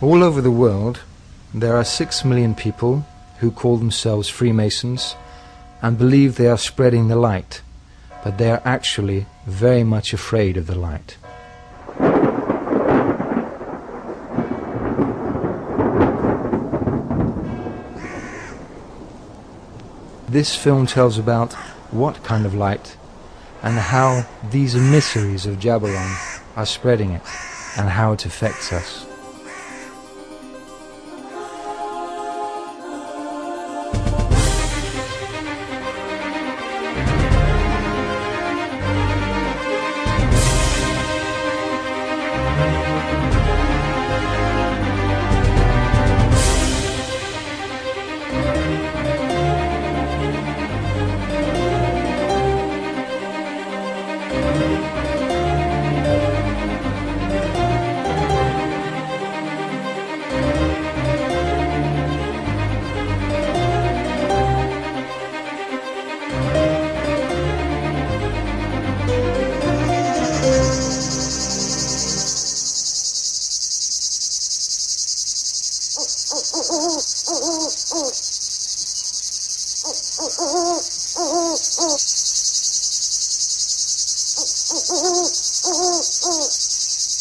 All over the world, there are 6 million people who call themselves Freemasons and believe they are spreading the light, but they are actually very much afraid of the light. This film tells about what kind of light and how these emissaries of Jabaron are spreading it and how it affects us.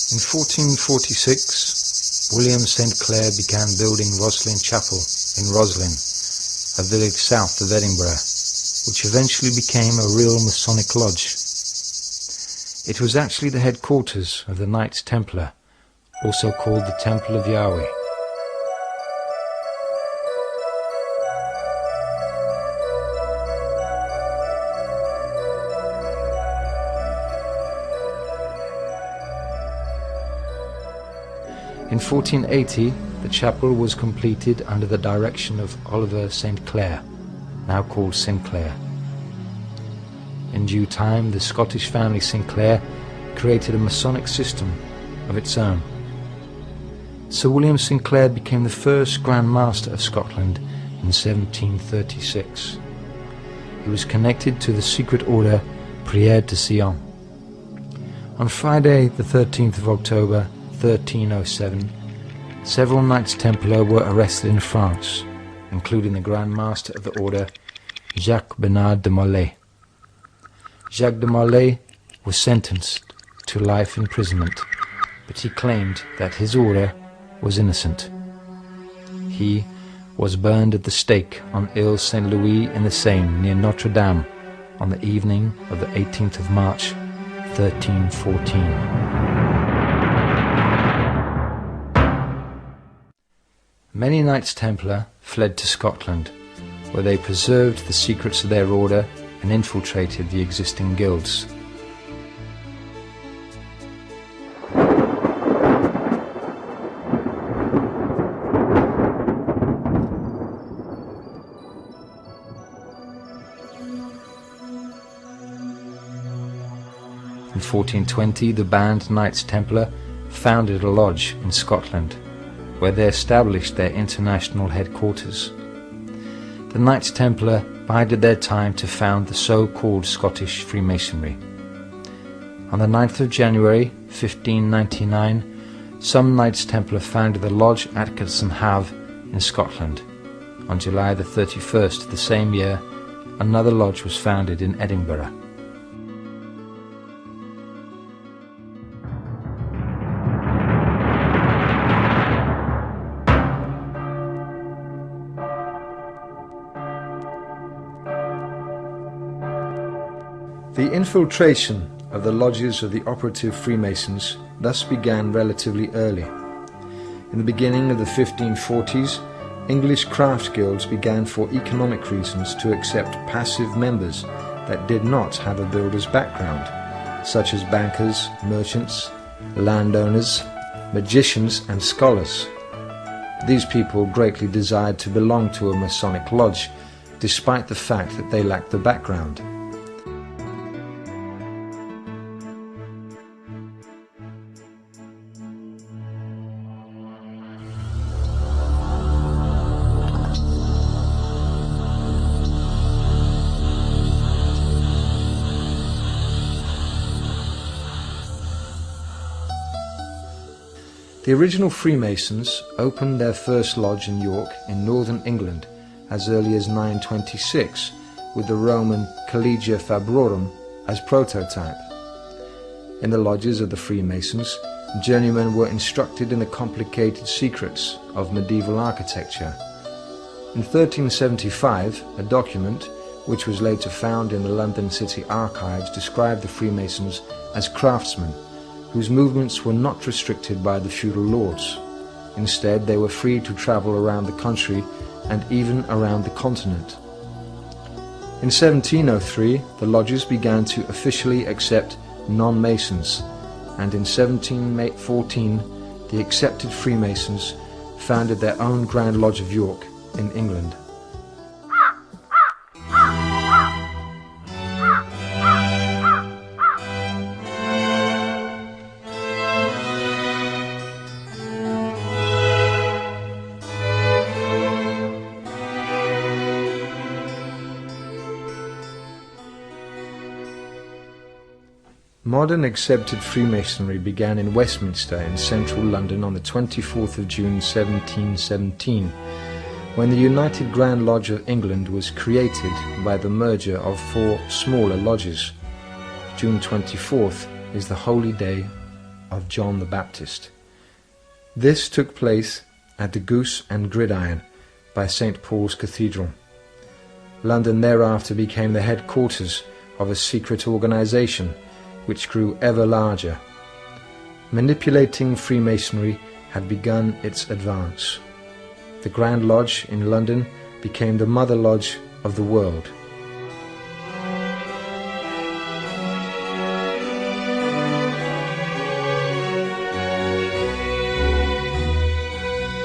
In 1446, William St. Clair began building Roslin Chapel in Roslin, a village south of Edinburgh, which eventually became a real Masonic lodge. It was actually the headquarters of the Knights Templar, also called the Temple of Yahweh. In 1480, the chapel was completed under the direction of Oliver St. Clair, now called Sinclair. In due time, the Scottish family Sinclair created a Masonic system of its own. Sir William Sinclair became the first Grand Master of Scotland in 1736. He was connected to the secret order Prières de Sion. On Friday, the 13th of October, 1307, several Knights Templar were arrested in France, including the Grand Master of the order, Jacques Bernard de Molay. Jacques de Molay was sentenced to life imprisonment, but he claimed that his order was innocent. He was burned at the stake on Ile Saint-Louis in the Seine near Notre Dame on the evening of the 18th of March, 1314. Many Knights Templar fled to Scotland, where they preserved the secrets of their order and infiltrated the existing guilds. In 1420, the band Knights Templar founded a lodge in Scotland, where they established their international headquarters. The Knights Templar bided their time to found the so-called Scottish Freemasonry. On the 9th of January 1599, some Knights Templar founded the lodge at Have in Scotland. On July the 31st the same year, another lodge was founded in Edinburgh. The infiltration of the lodges of the operative Freemasons thus began relatively early. In the beginning of the 1540s, English craft guilds began for economic reasons to accept passive members that did not have a builder's background, such as bankers, merchants, landowners, magicians and scholars. These people greatly desired to belong to a Masonic lodge, despite the fact that they lacked the background. The original Freemasons opened their first lodge in York in northern England as early as 926, with the Roman Collegia Fabrorum as prototype. In the lodges of the Freemasons, journeymen were instructed in the complicated secrets of medieval architecture. In 1375, a document, which was later found in the London City Archives, described the Freemasons as craftsmen, whose movements were not restricted by the feudal lords. Instead, they were free to travel around the country and even around the continent. In 1703, the lodges began to officially accept non-Masons, and in 1714, the accepted Freemasons founded their own Grand Lodge of York in England. Modern accepted Freemasonry began in Westminster in central London on the 24th of June 1717, when the United Grand Lodge of England was created by the merger of 4 smaller lodges. June 24th is the holy day of John the Baptist. This took place at the Goose and Gridiron by St. Paul's Cathedral. London thereafter became the headquarters of a secret organisation which grew ever larger. Manipulating Freemasonry had begun its advance. The Grand Lodge in London became the Mother Lodge of the world.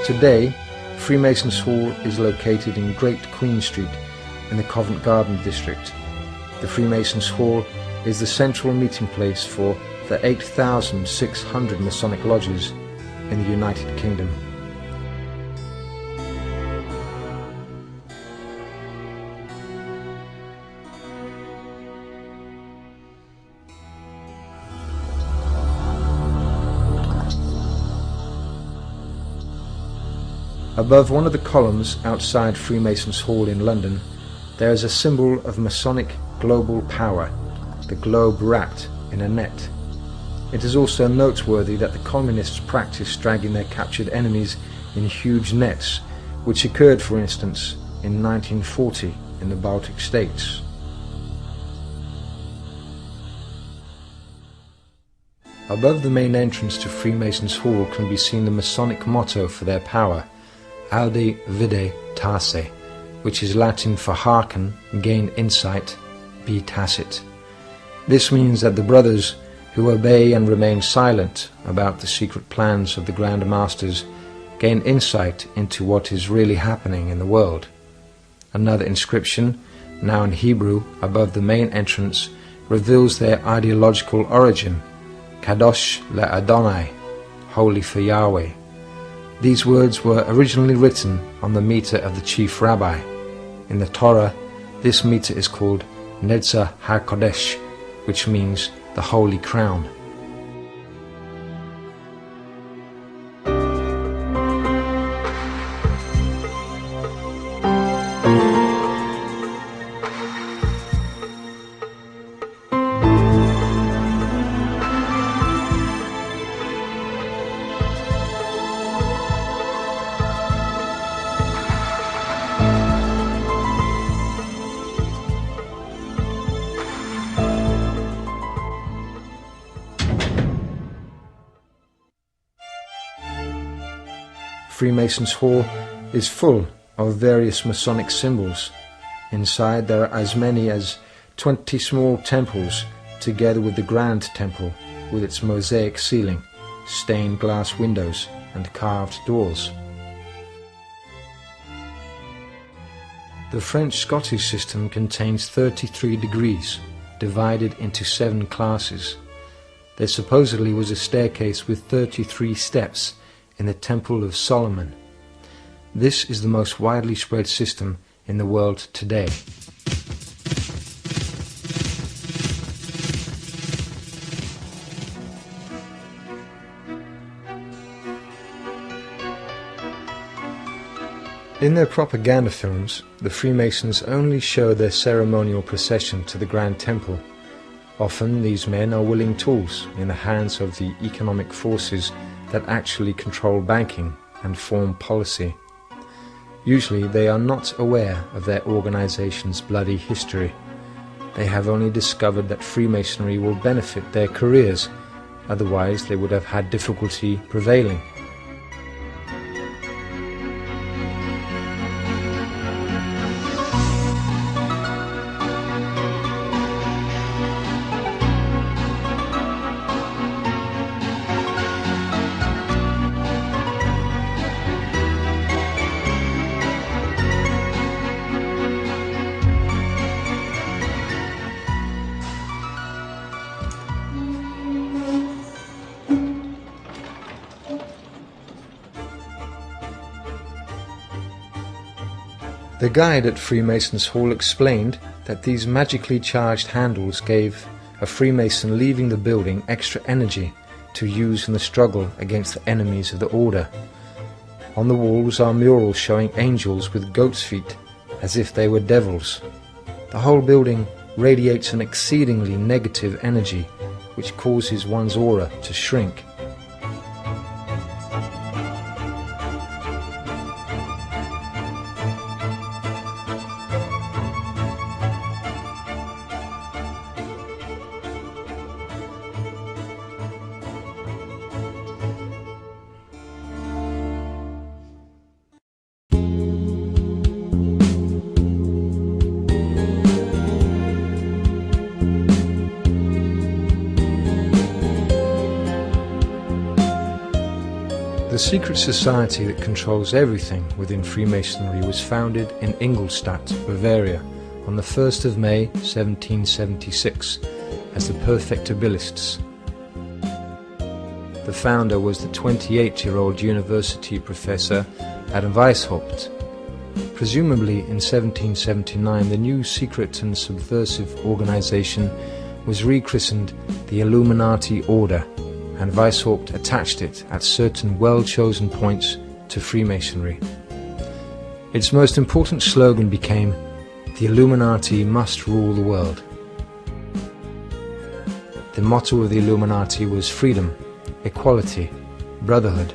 Today, Freemasons Hall is located in Great Queen Street in the Covent Garden district. The Freemasons Hall is the central meeting place for the 8,600 Masonic lodges in the United Kingdom. Above one of the columns outside Freemasons Hall in London, there is a symbol of Masonic global power, the globe wrapped in a net. It is also noteworthy that the communists practiced dragging their captured enemies in huge nets, which occurred, for instance, in 1940 in the Baltic states. Above the main entrance to Freemasons Hall can be seen the Masonic motto for their power, Aude Vide Tace, which is Latin for hearken, gain insight, be tacit. This means that the brothers who obey and remain silent about the secret plans of the Grand Masters gain insight into what is really happening in the world. Another inscription, now in Hebrew, above the main entrance, reveals their ideological origin, Kadosh LeAdonai, holy for Yahweh. These words were originally written on the mitre of the chief rabbi. In the Torah, this mitre is called Netzah HaKodesh, which means the Holy Crown. Freemasons Hall is full of various Masonic symbols. Inside there are as many as 20 small temples, together with the Grand Temple with its mosaic ceiling, stained glass windows and carved doors. The French-Scottish system contains 33 degrees, divided into 7 classes. There supposedly was a staircase with 33 steps in the Temple of Solomon. This is the most widely spread system in the world today. In their propaganda films, the Freemasons only show their ceremonial procession to the Grand Temple. Often these men are willing tools in the hands of the economic forces that actually control banking and form policy. Usually they are not aware of their organization's bloody history. They have only discovered that Freemasonry will benefit their careers, otherwise they would have had difficulty prevailing. The guide at Freemasons' Hall explained that these magically charged handles gave a Freemason leaving the building extra energy to use in the struggle against the enemies of the order. On the walls are murals showing angels with goat's feet, as if they were devils. The whole building radiates an exceedingly negative energy, which causes one's aura to shrink. The secret society that controls everything within Freemasonry was founded in Ingolstadt, Bavaria, on the 1st of May 1776 as the Perfectibilists. The founder was the 28-year-old university professor Adam Weishaupt. Presumably in 1779 the new secret and subversive organization was rechristened the Illuminati Order, and Weishaupt attached it at certain well-chosen points to Freemasonry. Its most important slogan became, "The Illuminati must rule the world." The motto of the Illuminati was freedom, equality, brotherhood.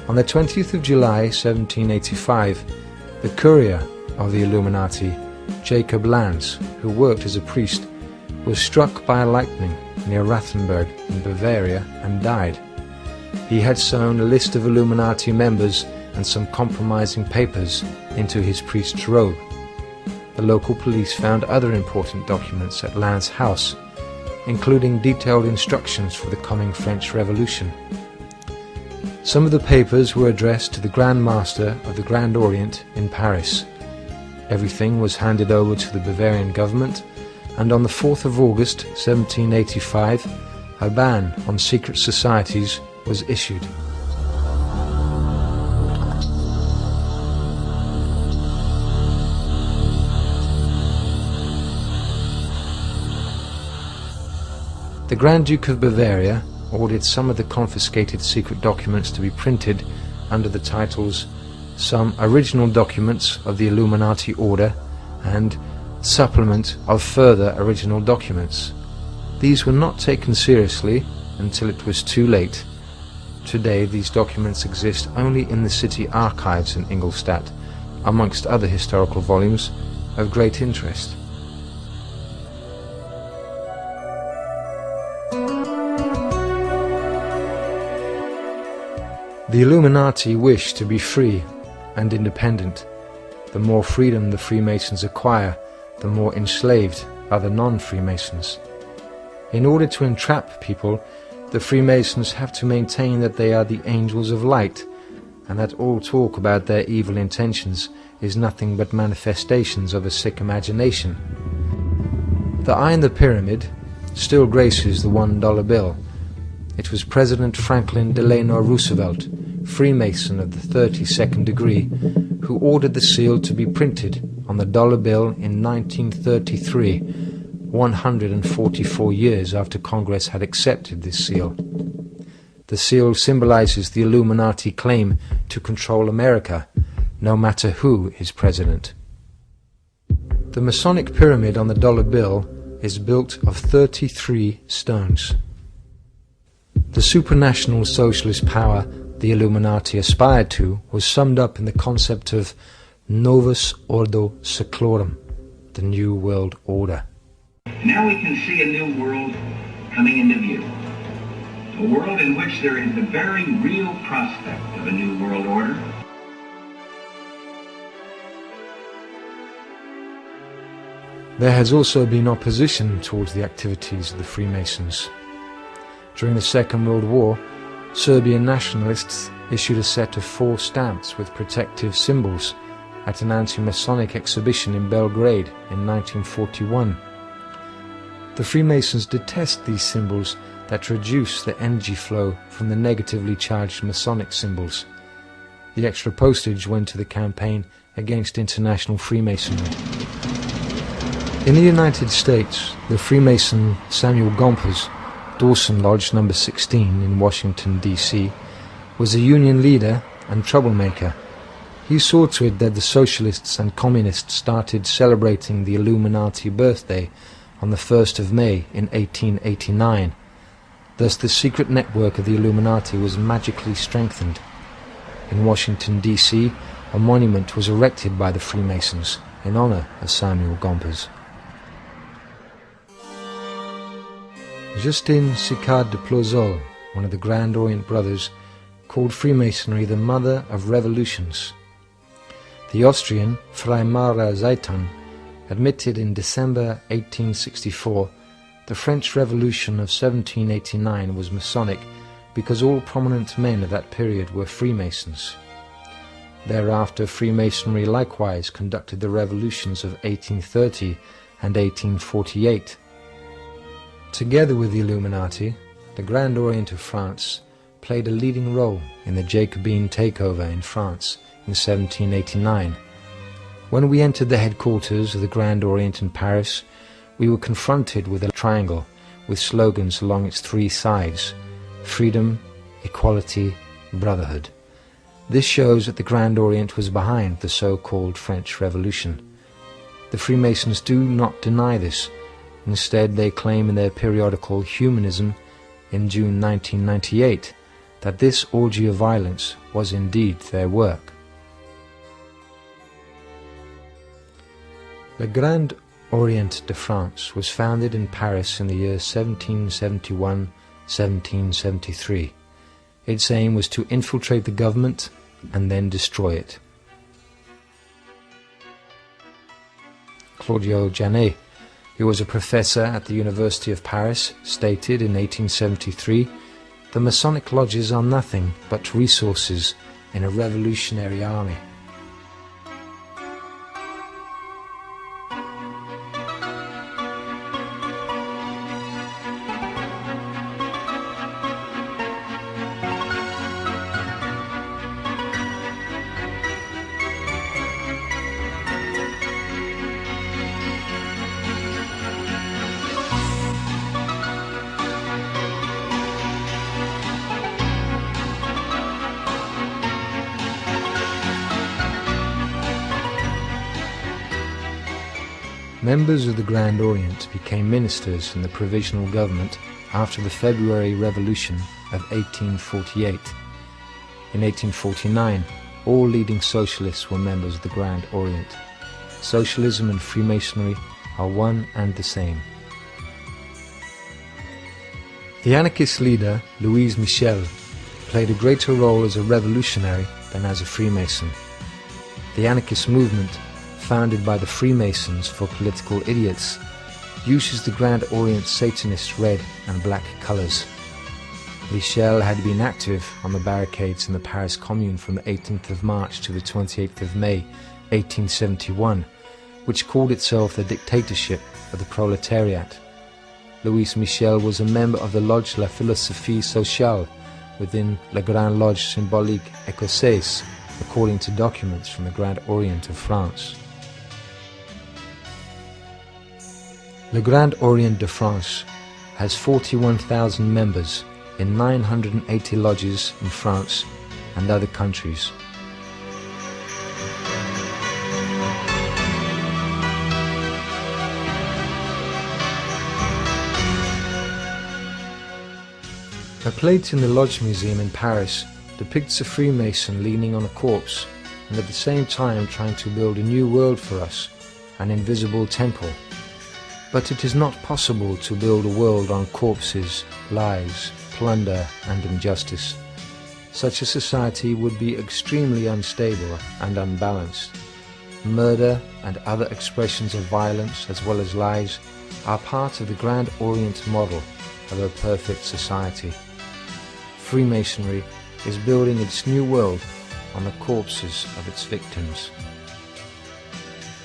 On the 20th of July 1785, the courier of the Illuminati, Jacob Lanz, who worked as a priest, was struck by lightning near Rathenberg in Bavaria and died. He had sewn a list of Illuminati members and some compromising papers into his priest's robe. The local police found other important documents at Lanz's house, including detailed instructions for the coming French Revolution. Some of the papers were addressed to the Grand Master of the Grand Orient in Paris. Everything was handed over to the Bavarian government, and on the 4th of August 1785 a ban on secret societies was issued. The Grand Duke of Bavaria ordered some of the confiscated secret documents to be printed under the titles "Some Original Documents of the Illuminati Order" and "Supplement of Further Original Documents." These were not taken seriously until it was too late. Today these documents exist only in the city archives in Ingolstadt, amongst other historical volumes of great interest. The Illuminati wish to be free and independent. The more freedom the Freemasons acquire, the more enslaved are the non-Freemasons. In order to entrap people, the Freemasons have to maintain that they are the angels of light, and that all talk about their evil intentions is nothing but manifestations of a sick imagination. The eye in the pyramid still graces the $1 bill. It was President Franklin Delano Roosevelt, Freemason of the 32nd degree, who ordered the seal to be printed on the dollar bill in 1933, 144 years after Congress had accepted this seal. The seal symbolizes the Illuminati claim to control America, no matter who is president. The Masonic pyramid on the dollar bill is built of 33 stones. The supranational socialist power the Illuminati aspired to was summed up in the concept of Novus Ordo Seclorum, the New World Order. Now we can see a new world coming into view. A world in which there is a very real prospect of a new world order. There has also been opposition towards the activities of the Freemasons. During the Second World War, Serbian nationalists issued a set of 4 stamps with protective symbols at an anti-Masonic exhibition in Belgrade in 1941. The Freemasons detest these symbols that reduce the energy flow from the negatively charged Masonic symbols. The extra postage went to the campaign against international Freemasonry. In the United States, the Freemason Samuel Gompers, Dawson Lodge No. 16 in Washington, D.C., was a Union leader and troublemaker. He saw to it that the Socialists and Communists started celebrating the Illuminati birthday on the 1st of May in 1889. Thus the secret network of the Illuminati was magically strengthened. In Washington, D.C., a monument was erected by the Freemasons in honor of Samuel Gompers. Justin Sicard de Plozol, one of the Grand Orient Brothers, called Freemasonry the mother of revolutions. The Austrian Freimaurer Zeitung admitted in December 1864 the French Revolution of 1789 was Masonic because all prominent men of that period were Freemasons. Thereafter, Freemasonry likewise conducted the revolutions of 1830 and 1848. Together with the Illuminati, the Grand Orient of France played a leading role in the Jacobin takeover in France in 1789. When we entered the headquarters of the Grand Orient in Paris, we were confronted with a triangle with slogans along its 3 sides: freedom, equality, brotherhood. This shows that the Grand Orient was behind the so-called French Revolution. The Freemasons do not deny this. Instead, they claim in their periodical Humanism in June 1998 that this orgy of violence was indeed their work. Le Grand Orient de France was founded in Paris in the year 1771-1773. Its aim was to infiltrate the government and then destroy it. Claudio Janet, who was a professor at the University of Paris, stated in 1873, "The Masonic lodges are nothing but resources in a revolutionary army." Members of the Grand Orient became ministers in the Provisional Government after the February Revolution of 1848. In 1849, all leading socialists were members of the Grand Orient. Socialism and Freemasonry are one and the same. The anarchist leader, Louis Michel, played a greater role as a revolutionary than as a Freemason. The anarchist movement, founded by the Freemasons for political idiots, uses the Grand Orient Satanist red and black colors. Michel had been active on the barricades in the Paris Commune from the 18th of March to the 28th of May 1871, which called itself the dictatorship of the proletariat. Louis Michel was a member of the Lodge La Philosophie Sociale within La Grande Loge Symbolique Écossaise, according to documents from the Grand Orient of France. Le Grand Orient de France has 41,000 members in 980 lodges in France and other countries. A plate in the Lodge Museum in Paris depicts a Freemason leaning on a corpse and at the same time trying to build a new world for us, an invisible temple. But it is not possible to build a world on corpses, lies, plunder and injustice. Such a society would be extremely unstable and unbalanced. Murder and other expressions of violence as well as lies are part of the Grand Orient model of a perfect society. Freemasonry is building its new world on the corpses of its victims.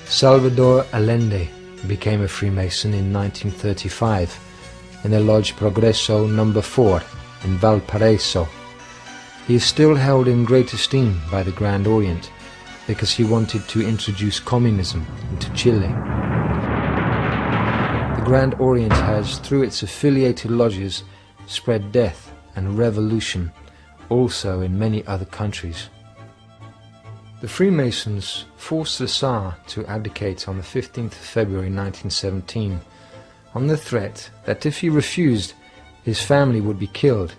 Salvador Allende became a Freemason in 1935 in the Lodge Progreso No. 4 in Valparaiso. He is still held in great esteem by the Grand Orient because he wanted to introduce communism into Chile. The Grand Orient has, through its affiliated lodges, spread death and revolution also in many other countries. The Freemasons forced the Tsar to abdicate on the 15th of February 1917 on the threat that if he refused, his family would be killed.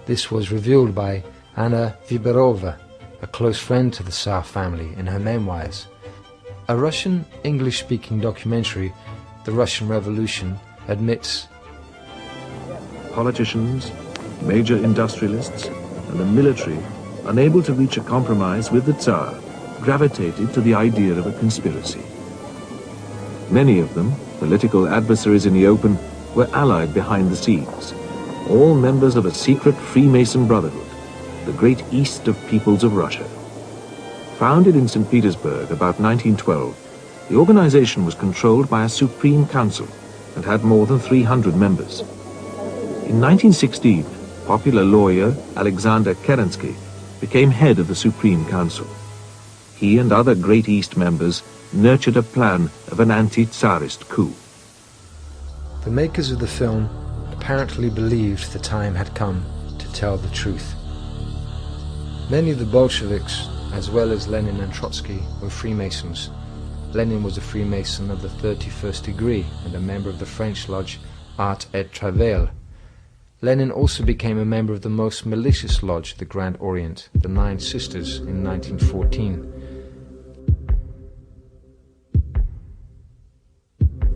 This was revealed by Anna Viberova, a close friend to the Tsar family, in her memoirs. A Russian English-speaking documentary, The Russian Revolution, admits politicians, major industrialists, and the military, unable to reach a compromise with the Tsar, gravitated to the idea of a conspiracy. Many of them, political adversaries in the open, were allied behind the scenes, all members of a secret Freemason brotherhood, the great East of Peoples of Russia. Founded in St. Petersburg about 1912, the organization was controlled by a Supreme Council and had more than 300 members. In 1916, popular lawyer Alexander Kerensky became head of the Supreme Council. He and other Great East members nurtured a plan of an anti-Tsarist coup. The makers of the film apparently believed the time had come to tell the truth. Many of the Bolsheviks, as well as Lenin and Trotsky, were Freemasons. Lenin was a Freemason of the 31st degree and a member of the French lodge Art et Travail. Lenin also became a member of the most malicious lodge, the Grand Orient, the Nine Sisters, in 1914.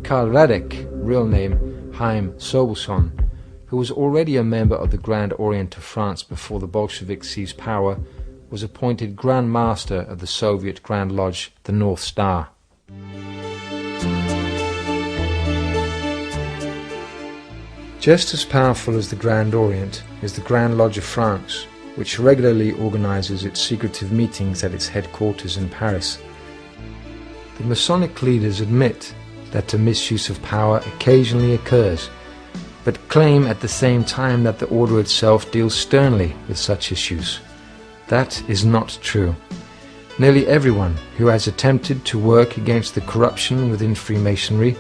Karl Radek, real name Chaim Sobelson, who was already a member of the Grand Orient of France before the Bolsheviks seized power, was appointed Grand Master of the Soviet Grand Lodge, the North Star. Just as powerful as the Grand Orient is the Grand Lodge of France, which regularly organizes its secretive meetings at its headquarters in Paris. The Masonic leaders admit that the misuse of power occasionally occurs, but claim at the same time that the order itself deals sternly with such issues. That is not true. Nearly everyone who has attempted to work against the corruption within Freemasonry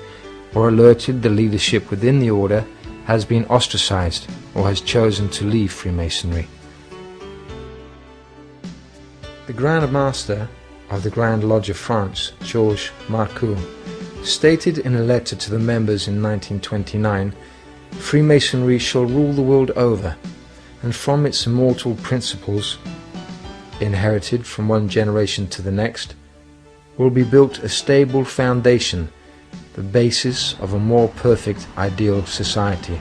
or alerted the leadership within the order has been ostracized or has chosen to leave Freemasonry. The Grand Master of the Grand Lodge of France, Georges Marcoux, stated in a letter to the members in 1929, "Freemasonry shall rule the world over, and from its immortal principles, inherited from one generation to the next, will be built a stable foundation, the basis of a more perfect ideal society."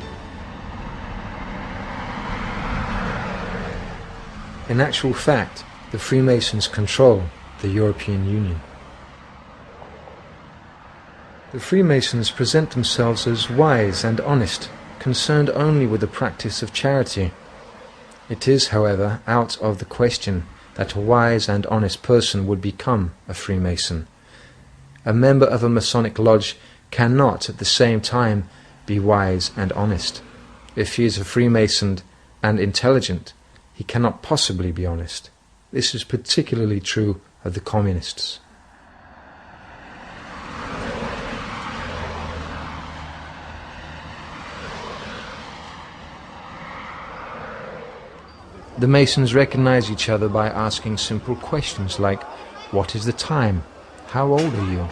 In actual fact, the Freemasons control the European Union. The Freemasons present themselves as wise and honest, concerned only with the practice of charity. It is, however, out of the question that a wise and honest person would become a Freemason. A member of a Masonic lodge cannot at the same time be wise and honest. If he is a Freemason and intelligent, he cannot possibly be honest. This is particularly true of the communists. The Masons recognize each other by asking simple questions like, "What is the time? How old are you?"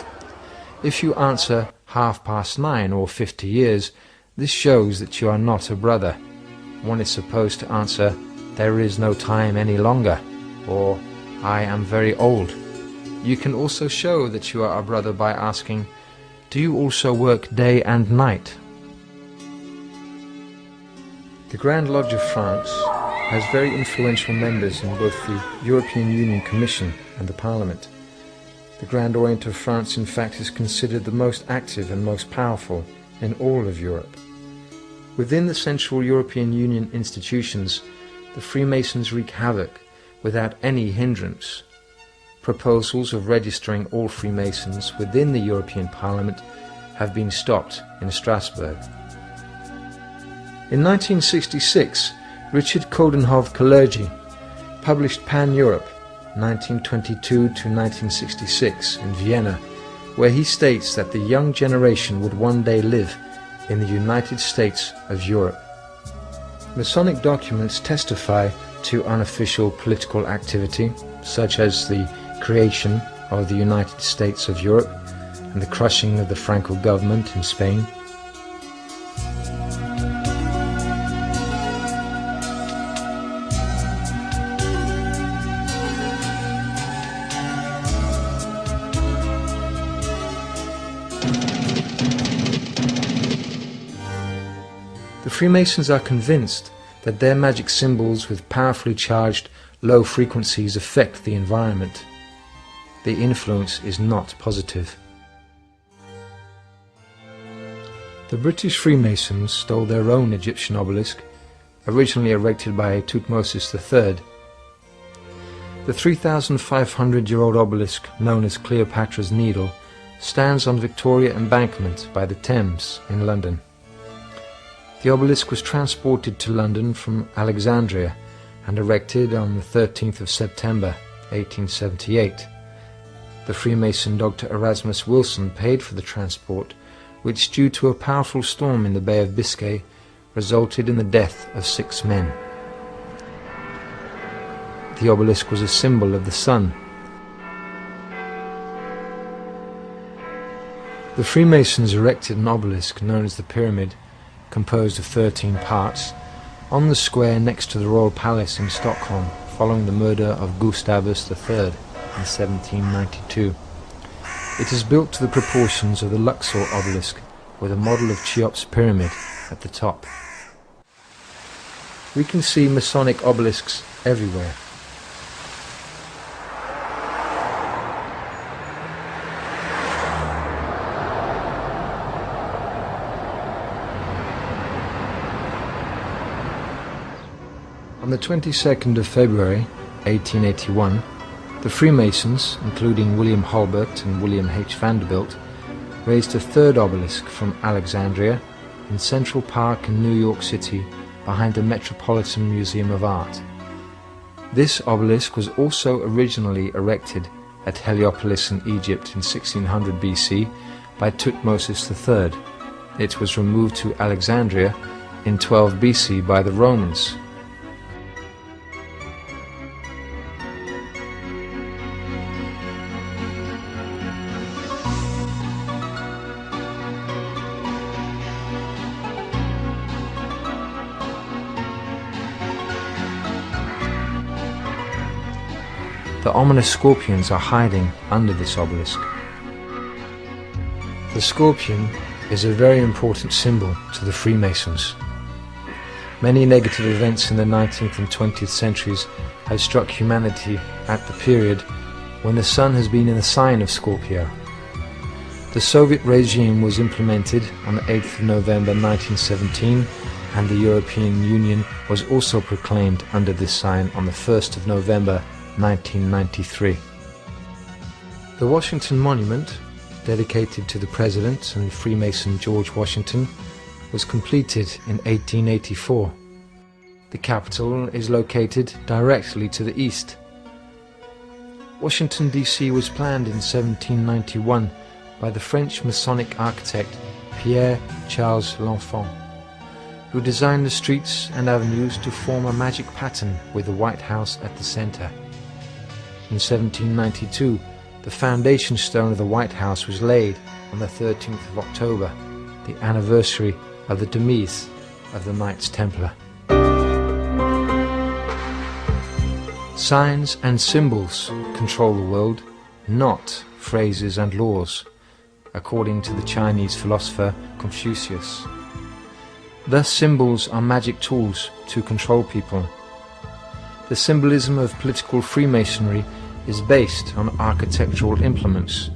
If you answer 9:30 or 50 years, this shows that you are not a brother. one is supposed to answer, "There is no time any longer," or "I am very old." You can also show that you are a brother by asking, "Do you also work day and night?" The Grand Lodge of France has very influential members in both the European Union Commission and the Parliament. The Grand Orient of France, in fact, is considered the most active and most powerful in all of Europe. Within the Central European Union institutions, the Freemasons wreak havoc without any hindrance. Proposals of registering all Freemasons within the European Parliament have been stopped in Strasbourg. In 1966, Richard Coudenhove-Kalergi published Pan-Europe 1922 to 1966 in Vienna, where he states that the young generation would one day live in the United States of Europe. Masonic documents testify to unofficial political activity, such as the creation of the United States of Europe and the crushing of the Franco government in Spain. The Freemasons are convinced that their magic symbols with powerfully charged low frequencies affect the environment. The influence is not positive. The British Freemasons stole their own Egyptian obelisk, originally erected by Thutmose III. The 3,500-year-old obelisk, known as Cleopatra's Needle, stands on Victoria Embankment by the Thames in London. The obelisk was transported to London from Alexandria and erected on the 13th of September 1878. The Freemason Dr. Erasmus Wilson paid for the transport, which, due to a powerful storm in the Bay of Biscay, resulted in the death of 6 men. The obelisk was a symbol of the sun. The Freemasons erected an obelisk known as the Pyramid, composed of 13 parts, on the square next to the Royal Palace in Stockholm following the murder of Gustavus III in 1792. It is built to the proportions of the Luxor obelisk, with a model of Cheops' pyramid at the top. We can see Masonic obelisks everywhere. On the 22nd of February 1881, the Freemasons, including William Hulbert and William H. Vanderbilt, raised a third obelisk from Alexandria in Central Park in New York City behind the Metropolitan Museum of Art. This obelisk was also originally erected at Heliopolis in Egypt in 1600 BC by Thutmose III. It was removed to Alexandria in 12 BC by the Romans. The ominous scorpions are hiding under this obelisk. The scorpion is a very important symbol to the Freemasons. Many negative events in the 19th and 20th centuries have struck humanity at the period when the sun has been in the sign of Scorpio. The Soviet regime was implemented on the 8th of November 1917, and the European Union was also proclaimed under this sign on the 1st of November 1993. The Washington Monument, dedicated to the President and Freemason George Washington, was completed in 1884. The Capitol is located directly to the east. Washington, D.C. was planned in 1791 by the French Masonic architect Pierre-Charles L'Enfant, who designed the streets and avenues to form a magic pattern with the White House at the center. In 1792, the foundation stone of the White House was laid on the 13th of October, the anniversary of the demise of the Knights Templar. Signs and symbols control the world, not phrases and laws, according to the Chinese philosopher Confucius. Thus symbols are magic tools to control people. The symbolism of political Freemasonry is based on architectural implements.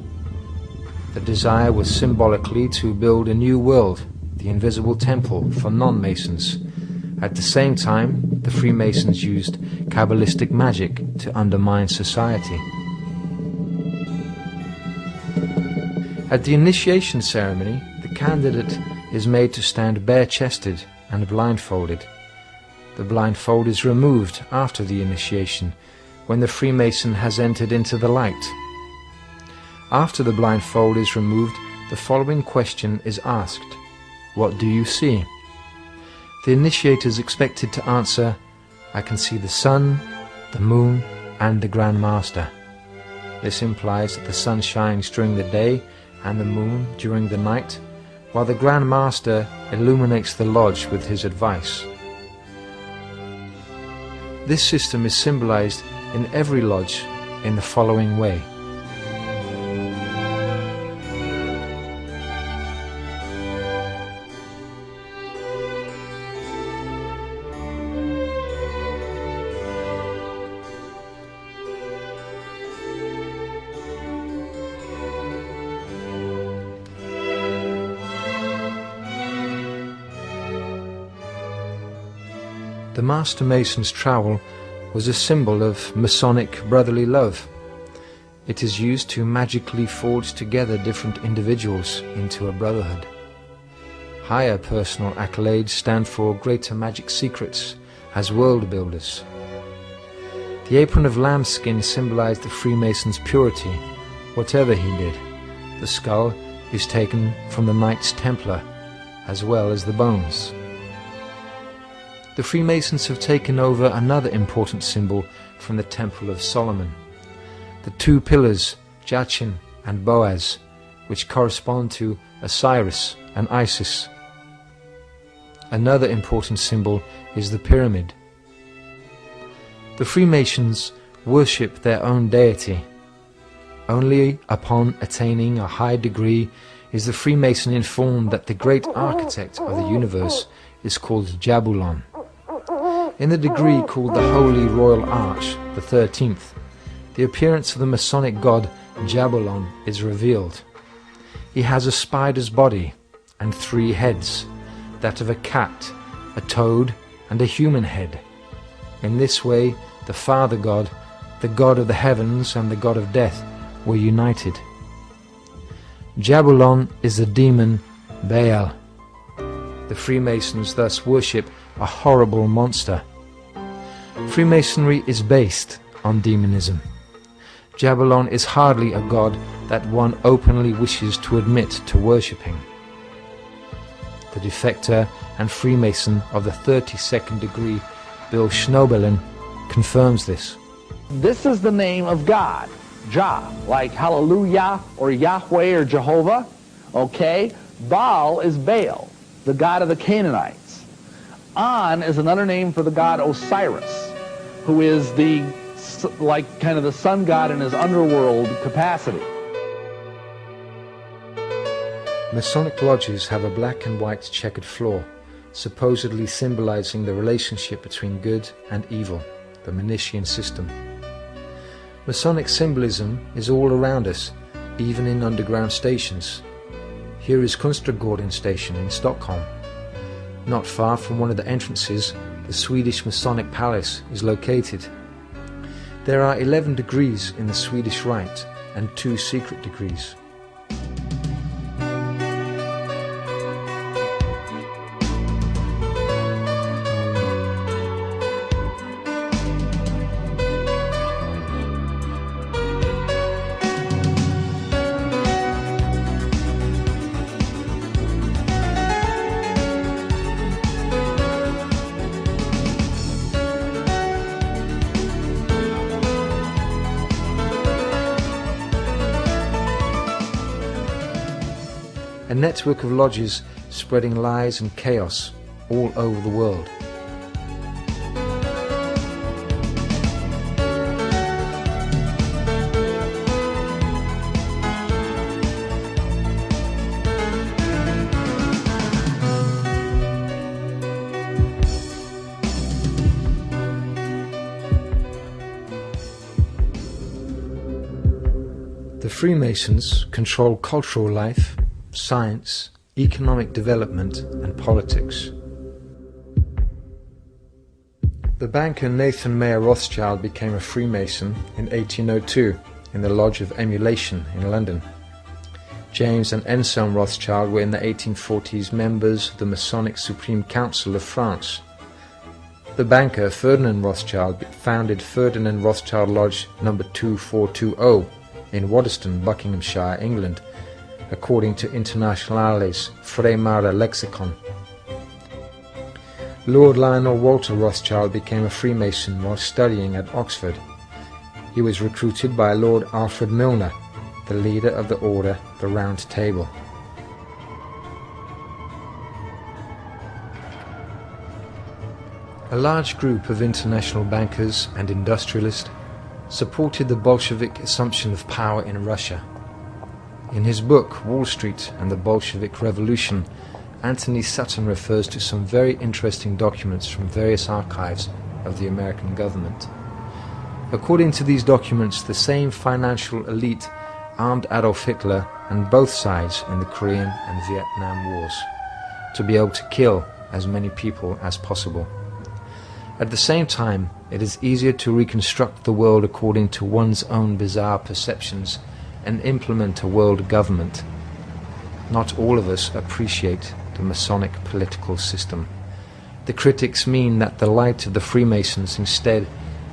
The desire was symbolically to build a new world, the invisible temple for non-Masons. At the same time, the Freemasons used Kabbalistic magic to undermine society. At the initiation ceremony, the candidate is made to stand bare-chested and blindfolded. The blindfold is removed after the initiation, when the Freemason has entered into the light. After the blindfold is removed, the following question is asked: "What do you see?" The initiator is expected to answer, "I can see the sun, the moon, and the Grand Master." This implies that the sun shines during the day and the moon during the night, while the Grand Master illuminates the lodge with his advice. This system is symbolized in every lodge in the following way. The Master Mason's trowel was a symbol of Masonic brotherly love. It is used to magically forge together different individuals into a brotherhood. Higher personal accolades stand for greater magic secrets as world builders. The apron of lambskin symbolized the Freemason's purity, whatever he did. The skull is taken from the Knights Templar, as well as the bones. The Freemasons have taken over another important symbol from the Temple of Solomon, the two pillars, Jachin and Boaz, which correspond to Osiris and Isis. Another important symbol is the pyramid. The Freemasons worship their own deity. Only upon attaining a high degree is the Freemason informed that the great architect of the universe is called Jabulon. In the degree called the Holy Royal Arch, the 13th, the appearance of the Masonic god Jabulon is revealed. He has a spider's body and 3 heads, that of a cat, a toad, and a human head. In this way, the Father God, the God of the heavens, and the God of death were united. Jabulon is the demon Baal. The Freemasons thus worship a horrible monster. Freemasonry is based on demonism. Jabulon is hardly a god that one openly wishes to admit to worshipping. The defector and Freemason of the 32nd degree, Bill Schnobelin, confirms this. This is the name of God, Jah, like Hallelujah or Yahweh or Jehovah, okay? Baal is Baal, the god of the Canaanites. An is another name for the god Osiris, who is the, like, kind of the sun god in his underworld capacity. Masonic lodges have a black and white checkered floor, supposedly symbolizing the relationship between good and evil, the Manichean system. Masonic symbolism is all around us, even in underground stations. Here is Kungsträdgården station in Stockholm. Not far from one of the entrances, the Swedish Masonic Palace is located. There are 11 degrees in the Swedish Rite and 2 secret degrees. A network of lodges spreading lies and chaos all over the world. Freemasons control cultural life, science, economic development, and politics. The banker Nathan Mayer Rothschild became a Freemason in 1802 in the Lodge of Emulation in London. James and Anselm Rothschild were in the 1840s members of the Masonic Supreme Council of France. The banker Ferdinand Rothschild founded Ferdinand Rothschild Lodge No. 2420 in Waddesdon, Buckinghamshire, England, according to Internationale's Freimaurer Lexicon. Lord Lionel Walter Rothschild became a Freemason while studying at Oxford. He was recruited by Lord Alfred Milner, the leader of the order the Round Table. A large group of international bankers and industrialists supported the Bolshevik assumption of power in Russia. In his book Wall Street and the Bolshevik Revolution, Anthony Sutton refers to some very interesting documents from various archives of the American government. According to these documents, the same financial elite armed Adolf Hitler and both sides in the Korean and Vietnam Wars to be able to kill as many people as possible. At the same time, it is easier to reconstruct the world according to one's own bizarre perceptions and implement a world government. Not all of us appreciate the Masonic political system. The critics mean that the light of the Freemasons instead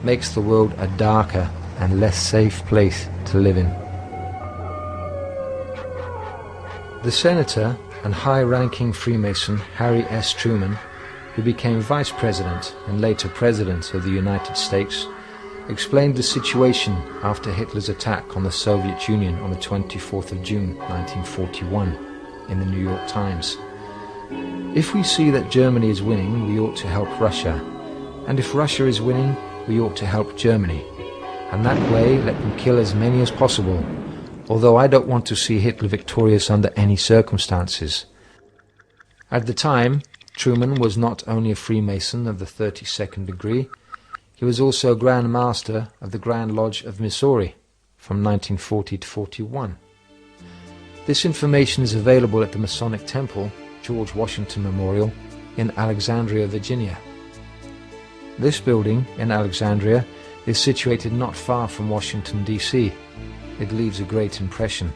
makes the world a darker and less safe place to live in. The senator and high-ranking Freemason Harry S. Truman, who became Vice President and later President of the United States, explained the situation after Hitler's attack on the Soviet Union on the 24th of June 1941 in the New York Times. If we see that Germany is winning, we ought to help Russia, and if Russia is winning, we ought to help Germany, and that way let them kill as many as possible, although I don't want to see Hitler victorious under any circumstances. At the time, Truman was not only a Freemason of the 32nd degree, he was also Grand Master of the Grand Lodge of Missouri from 1940 to 41. This information is available at the Masonic Temple, George Washington Memorial, in Alexandria, Virginia. This building in Alexandria is situated not far from Washington, D.C. It leaves a great impression.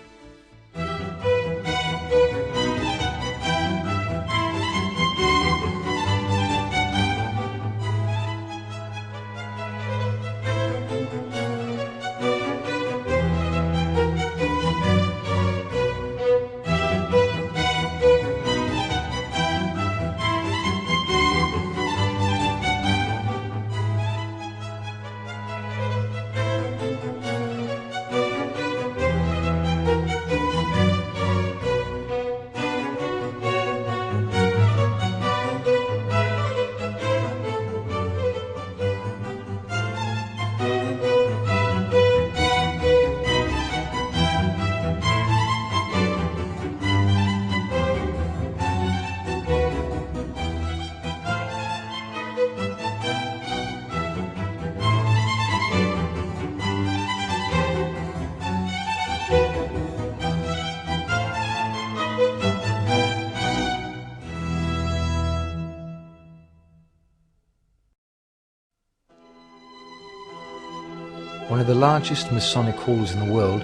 One of the largest Masonic halls in the world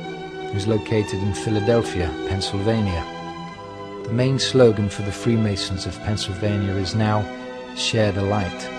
is located in Philadelphia, Pennsylvania. The main slogan for the Freemasons of Pennsylvania is now, "Share the Light."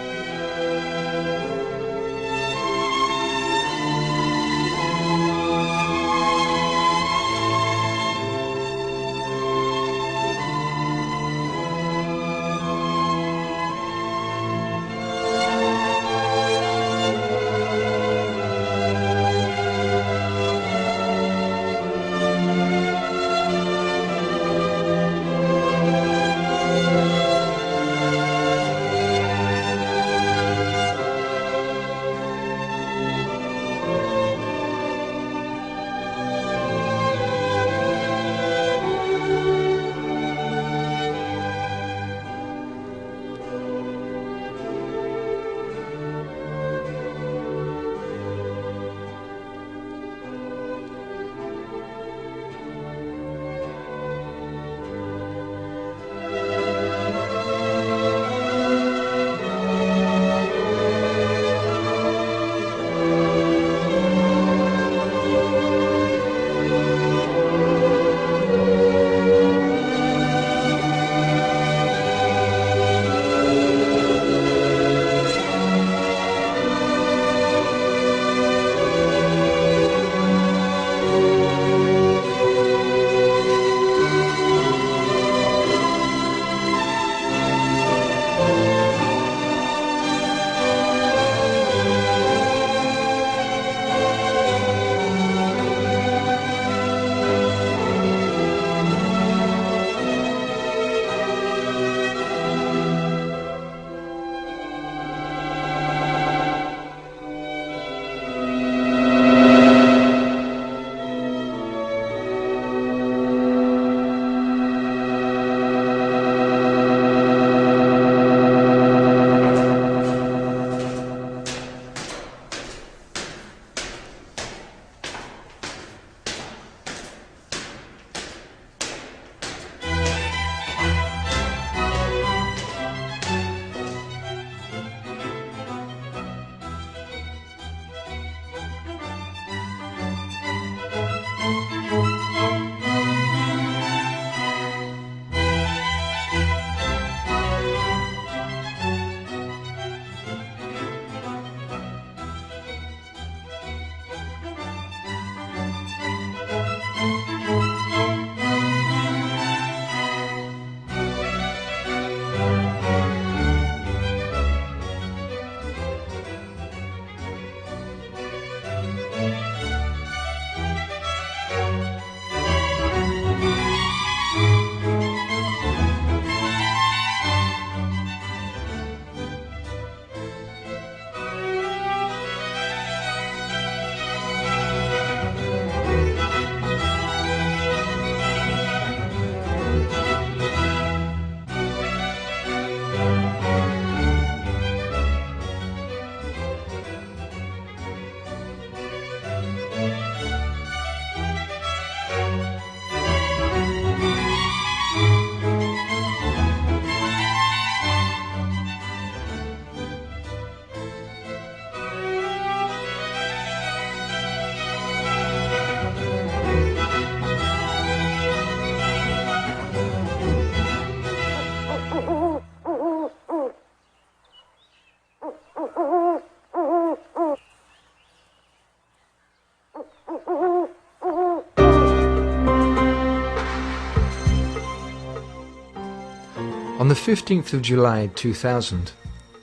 On the 15th of July 2000,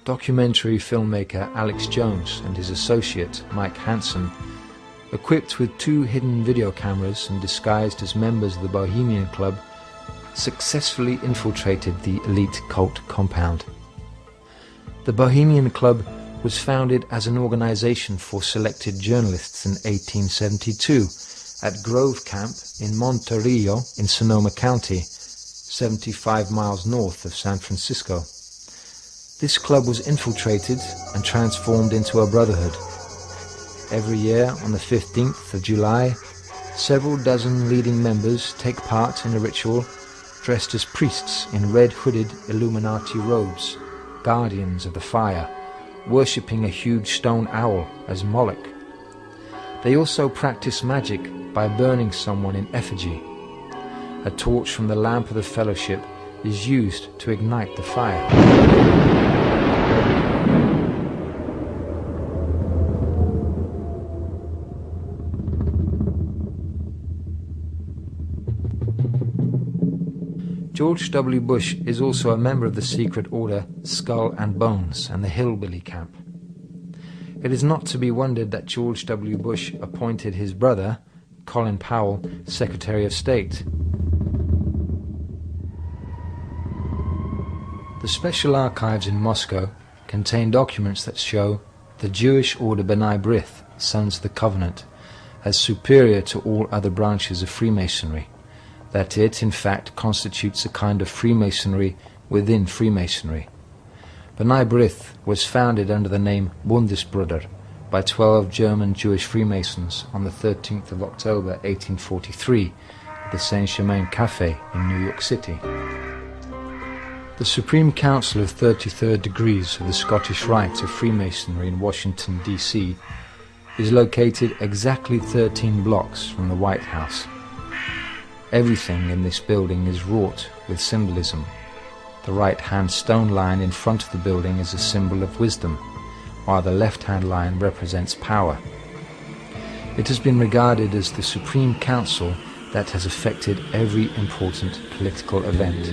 documentary filmmaker Alex Jones and his associate Mike Hansen, equipped with 2 hidden video cameras and disguised as members of the Bohemian Club, successfully infiltrated the elite cult compound. The Bohemian Club was founded as an organization for selected journalists in 1872 at Grove Camp in Monterillo in Sonoma County, 75 miles north of San Francisco. This club was infiltrated and transformed into a brotherhood. Every year on the 15th of July, several dozen leading members take part in a ritual dressed as priests in red-hooded Illuminati robes, guardians of the fire, worshipping a huge stone owl as Moloch. They also practice magic by burning someone in effigy. A torch from the lamp of the fellowship is used to ignite the fire. George W. Bush is also a member of the secret order Skull and Bones and the Hillbilly Camp. It is not to be wondered that George W. Bush appointed his brother, Colin Powell, Secretary of State. The Special Archives in Moscow contain documents that show the Jewish order B'nai B'rith, Sons of the Covenant, as superior to all other branches of Freemasonry, that it, in fact, constitutes a kind of Freemasonry within Freemasonry. B'nai B'rith was founded under the name Bundesbruder by 12 German Jewish Freemasons on the 13th of October 1843 at the Saint-Germain Café in New York City. The Supreme Council of 33rd Degrees of the Scottish Rite of Freemasonry in Washington, D.C. is located exactly 13 blocks from the White House. Everything in this building is wrought with symbolism. The right-hand stone line in front of the building is a symbol of wisdom, while the left-hand line represents power. It has been regarded as the Supreme Council that has affected every important political event.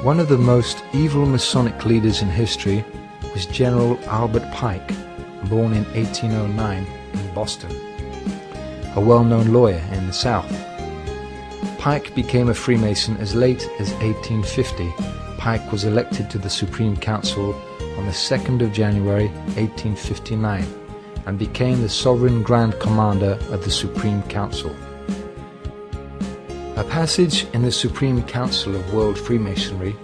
One of the most evil Masonic leaders in history was General Albert Pike, born in 1809 in Boston, a well-known lawyer in the South. Pike became a Freemason as late as 1850. Pike was elected to the Supreme Council on the 2nd of January 1859 and became the Sovereign Grand Commander of the Supreme Council. A passage in the Supreme Council of World Freemasonry,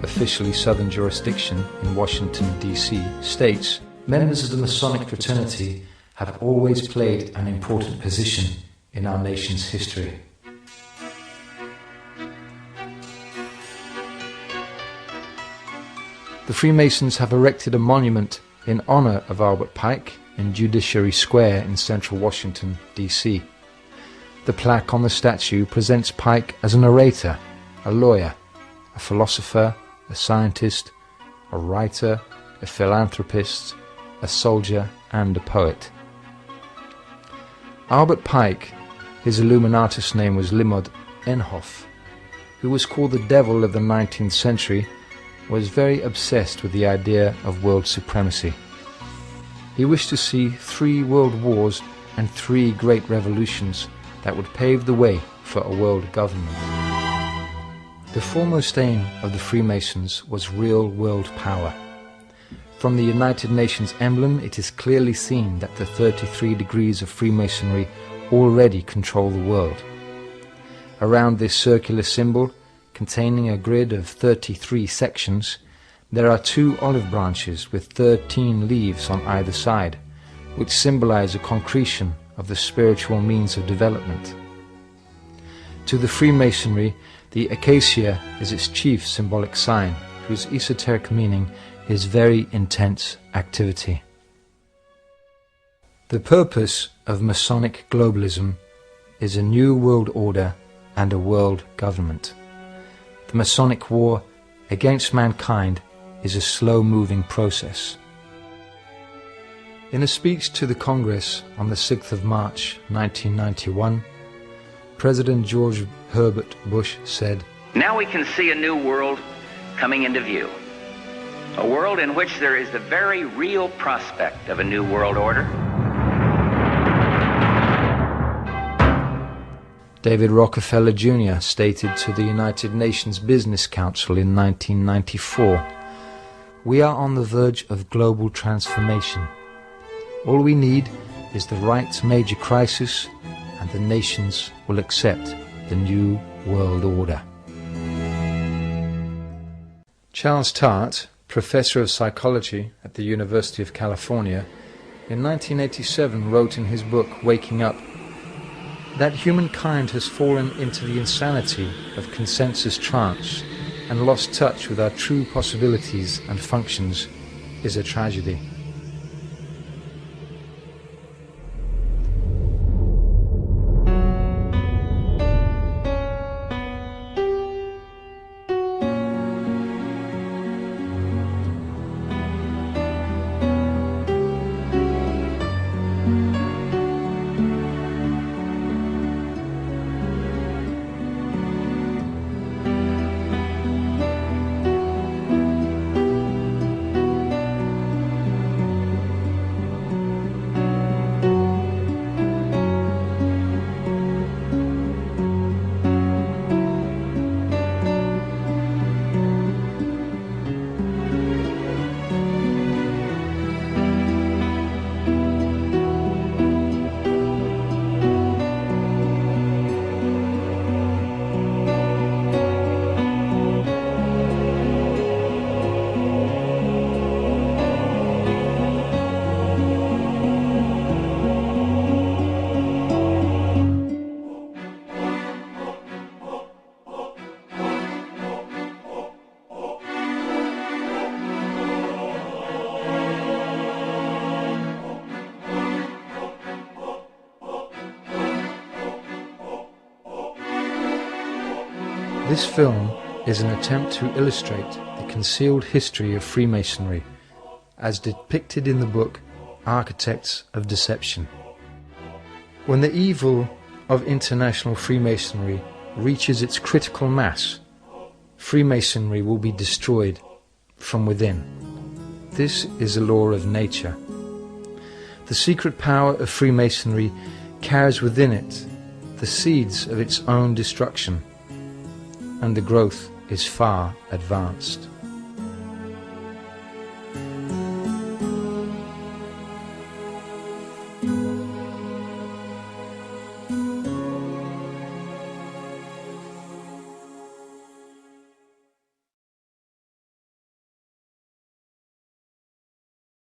officially Southern jurisdiction in Washington, D.C., states, "Members of the Masonic fraternity have always played an important position in our nation's history." The Freemasons have erected a monument in honor of Albert Pike in Judiciary Square in central Washington, D.C. The plaque on the statue presents Pike as an orator, a lawyer, a philosopher, a scientist, a writer, a philanthropist, a soldier and a poet. Albert Pike, his Illuminatus name was Limod Enhoff, who was called the devil of the 19th century, was very obsessed with the idea of world supremacy. He wished to see 3 world wars and 3 great revolutions that would pave the way for a world government. The foremost aim of the Freemasons was real world power. From the United Nations emblem, it is clearly seen that the 33 degrees of Freemasonry already control the world. Around this circular symbol, containing a grid of 33 sections, there are 2 olive branches with 13 leaves on either side, which symbolize a concretion of the spiritual means of development. To the Freemasonry, the acacia is its chief symbolic sign, whose esoteric meaning is very intense activity. The purpose of Masonic globalism is a new world order and a world government. The Masonic war against mankind is a slow-moving process. In a speech to the Congress on the 6th of March 1991, President George Herbert Bush said, "Now we can see a new world coming into view. A world in which there is the very real prospect of a new world order." David Rockefeller Jr. stated to the United Nations Business Council in 1994, "We are on the verge of global transformation. All we need is the right major crisis, and the nations will accept the new world order." Charles Tart, professor of psychology at the University of California, in 1987 wrote in his book Waking Up that humankind has fallen into the insanity of consensus trance and lost touch with our true possibilities and functions is a tragedy. This film is an attempt to illustrate the concealed history of Freemasonry as depicted in the book Architects of Deception. When the evil of international Freemasonry reaches its critical mass, Freemasonry will be destroyed from within. This is a law of nature. The secret power of Freemasonry carries within it the seeds of its own destruction, and the growth is far advanced.